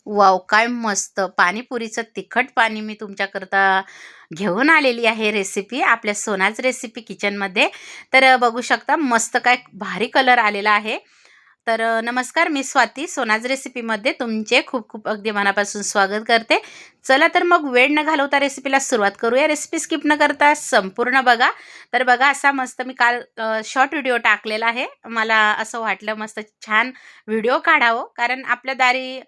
Wow, काय मस्त पाणीपुरीचं तिखट पाणी मी तुमच्याकरता घेऊन आलेली आहे रेसिपी आपल्या सोनाज रेसिपी किचनमध्ये. तर बघू शकता मस्त काय भारी कलर आलेला आहे. तर नमस्कार, मी स्वाती सोनाज रेसिपीमध्ये तुमचे खूप खूप अगदी मनापासून स्वागत करते. चला तर मग वेळ न घालवता रेसिपीला सुरुवात करूया. रेसिपी स्किप न करता संपूर्ण बघा. तर बघा, असा मस्त मी काल शॉर्ट व्हिडिओ टाकलेला आहे. मला असं वाटलं मस्त छान व्हिडिओ काढावं, कारण आपल्या दारी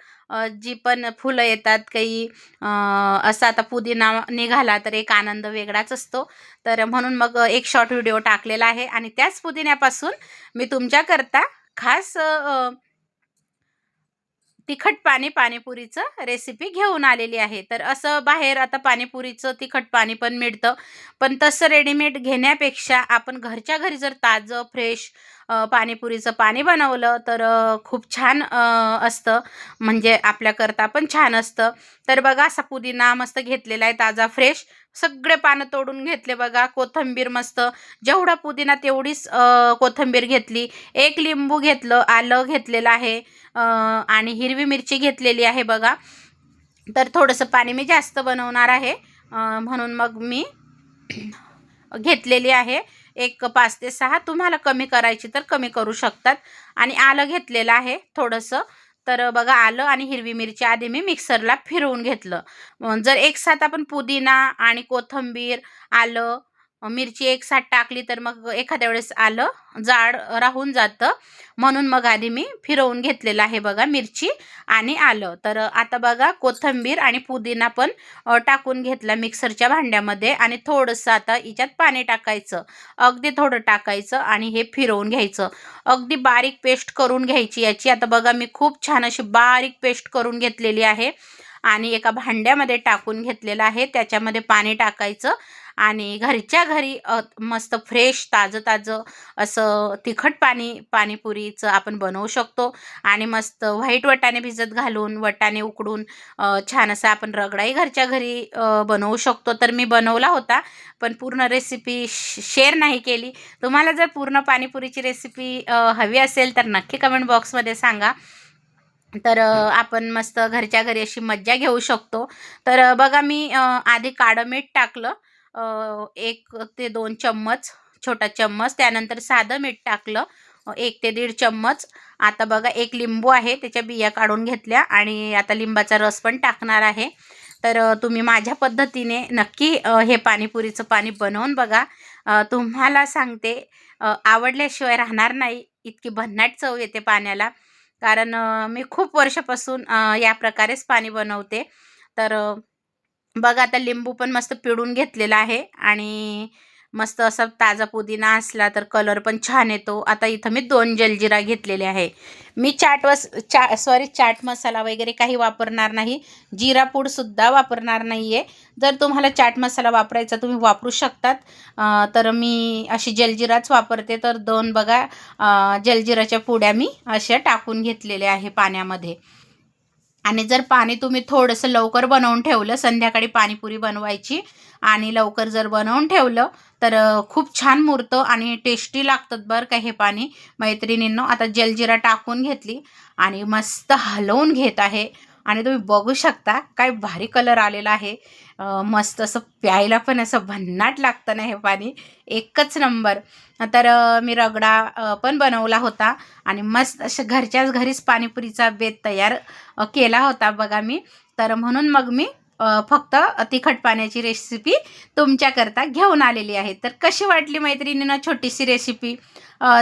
जी पण फुलं येतात काही, असं आता पुदिना निघाला तर एक आनंद वेगळाच असतो. तर म्हणून मग एक शॉर्ट व्हिडिओ टाकलेला आहे आणि त्याच पुदिन्यापासून मी तुमच्याकरता खास तिखट पाणीपुरीचं रेसिपी घेऊन आलेली आहे. तर असं बाहेर आता पाणीपुरीचं तिखट पाणी पण मिळतं, पण तसं रेडीमेड घेण्यापेक्षा आपण घरच्या घरी जर ताजं फ्रेश पाणीपुरीचं पाणी बनवलं तर खूप छान असतं, म्हणजे आपल्याकरता पण छान असतं. तर बघा, असा पुदिना मस्त घेतलेला आहे ताजा फ्रेश, सगळे पानं तोडून घेतले. बघा, कोथिंबीर मस्त जेवढा पुदिना तेवढीच कोथिंबीर घेतली, एक लिंबू घेतलं, आलं घेतलेलं आहे, आणि हिरवी मिरची घेतलेली आहे बघा. तर थोडंसं पाणी मी जास्त बनवणार आहे, म्हणून मग मी घेतलेली आहे एक 5 ते 6. तुम्हाला कमी करायची तर कमी करू शकतात. आणि आलं घेतलेलं आहे थोडंसं. तर बघा, आलं आणि हिरवी मिरची आधी मी मिक्सरला फिरवून घेतलं. जर एकसाथ आपण पुदिना आणि कोथिंबीर, आलं, मिरची एकसाथ टाकली तर मग एखाद्या वेळेस आलं जाड राहून जातं, म्हणून मग आधी मी फिरवून घेतलेलं आहे बघा, मिरची आणि आलं. तर आता बघा, कोथिंबीर आणि पुदिना पण टाकून घेतला मिक्सरच्या भांड्यामध्ये आणि थोडंसं आता याच्यात पाणी टाकायचं, अगदी थोडं टाकायचं आणि हे फिरवून घ्यायचं. अगदी बारीक पेस्ट करून घ्यायची याची. आता बघा, मी खूप छान अशी बारीक पेस्ट करून घेतलेली आहे आणि एका भांड्यामध्ये टाकून घेतलेलं आहे. त्याच्यामध्ये पाणी टाकायचं आणि घरच्या घरी मस्त फ्रेश ताजं ताजं असं तिखट पाणीपुरीचं आपण बनवू शकतो. आणि मस्त व्हाईट वाटाणे भिजत घालून, वाटाणे उकडून छान असं आपण रगडाही घरच्या घरी बनवू शकतो. तर मी बनवला होता, पण पूर्ण रेसिपी शेअर नाही केली. तुम्हाला जर पूर्ण पाणीपुरीची रेसिपी हवी असेल तर नक्की कमेंट बॉक्समध्ये सांगा. तर आपण मस्त घरच्या घरी अशी मज्जा घेऊ शकतो. तर बघा, मी आधी काळं मीठ टाकलं, 1 ते 2 चम्मच, छोटा चम्मच. त्यानंतर साधं मीठ टाकलं 1 ते 1.5 चम्मच. आता बघा, एक लिंबू आहे, त्याच्या बिया काढून घेतल्या आणि आता लिंबाचा रस पण टाकणार आहे. तर तुम्ही माझ्या पद्धतीने नक्की हे पाणीपुरीचं पाणी बनवून बघा. तुम्हाला सांगते, आवडल्याशिवाय राहणार नाही, इतकी भन्नाट चव येते पाण्याला. कारण मी खूप वर्षापासून या प्रकारेच पाणी बनवते. तर बघा, आता लिंबू पण मस्त पिळून घेतलेला आहे आणि मस्त असा ताजा पुदिना असला तर कलर पण छान येतो. आता इथं मी 2 जलजिरा घेतलेले आहे. मी चाट मसाला वगैरे काही वापरणार नाही, जिरा पूडसुद्धा वापरणार नाही आहे. जर तुम्हाला चाट मसाला वापरायचा तुम्ही वापरू शकतात. तर मी अशी जलजिराच वापरते. तर 2 बघा, जलजिराच्या पुड्या मी अशा टाकून घेतलेल्या आहे पाण्यामध्ये. आणि जर पाणी तुम्ही थोडंसं लवकर बनवून ठेवलं, संध्याकाळी पाणीपुरी बनवायची आणि लवकर जर बनवून ठेवलं तर खूप छान मुरतं आणि टेस्टी लागतात बरं का हे पाणी मैत्रिणींनो. आता जलजिरा टाकून घेतली आणि मस्त हलवून घेत आहे आणि तुम्ही बघू शकता काय भारी कलर आलेला आहे. मस्त असं प्यायला पण असं भन्नाट लागतं ना हे पाणी, एकच नंबर. तर मी रगडा पण बनवला होता आणि मस्त असं घरच्याच घरीच पाणीपुरीचा बेत तयार केला होता बघा मी. तर म्हणून मग मी फक्त तिखट पाण्याची रेसिपी तुमच्याकरता घेऊन आलेली आहे. तर कशी वाटली मैत्रिणींनो छोटीशी रेसिपी?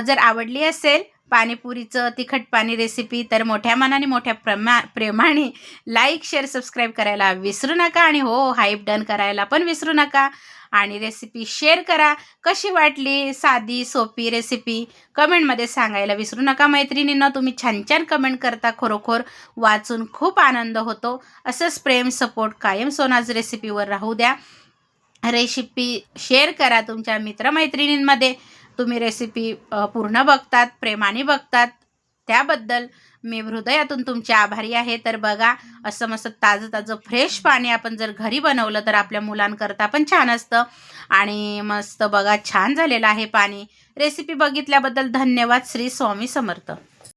जर आवडली असेल पाणीपुरीचं तिखट पाणी रेसिपी तर मोठ्या मनाने मोठ्या प्रेमाने लाईक, शेअर, सबस्क्राईब करायला विसरू नका आणि हो, हाईप डन करायला पण विसरू नका. आणि रेसिपी शेअर करा. कशी वाटली साधी सोपी रेसिपी कमेंटमध्ये सांगायला विसरू नका मैत्रिणींनो. तुम्ही छान छान कमेंट करता, खरोखर वाचून खूप आनंद होतो. असंच प्रेम सपोर्ट कायम सोनाज रेसिपीवर राहू द्या. रेसिपी शेअर करा तुमच्या मित्रमैत्रिणींमध्ये. तुम्ही रेसिपी पूर्ण बघतात, प्रेमाने बघतात, त्याबद्दल मी हृदयातून तुमचे आभारी आहे. तर बघा, असं मस्त ताजं ताजं फ्रेश पाणी आपण जर घरी बनवलं तर आपल्या मुलांकरता पण छान असतं. आणि मस्त बघा, छान झालेलं आहे पाणी. रेसिपी बघितल्याबद्दल धन्यवाद. श्री स्वामी समर्थ.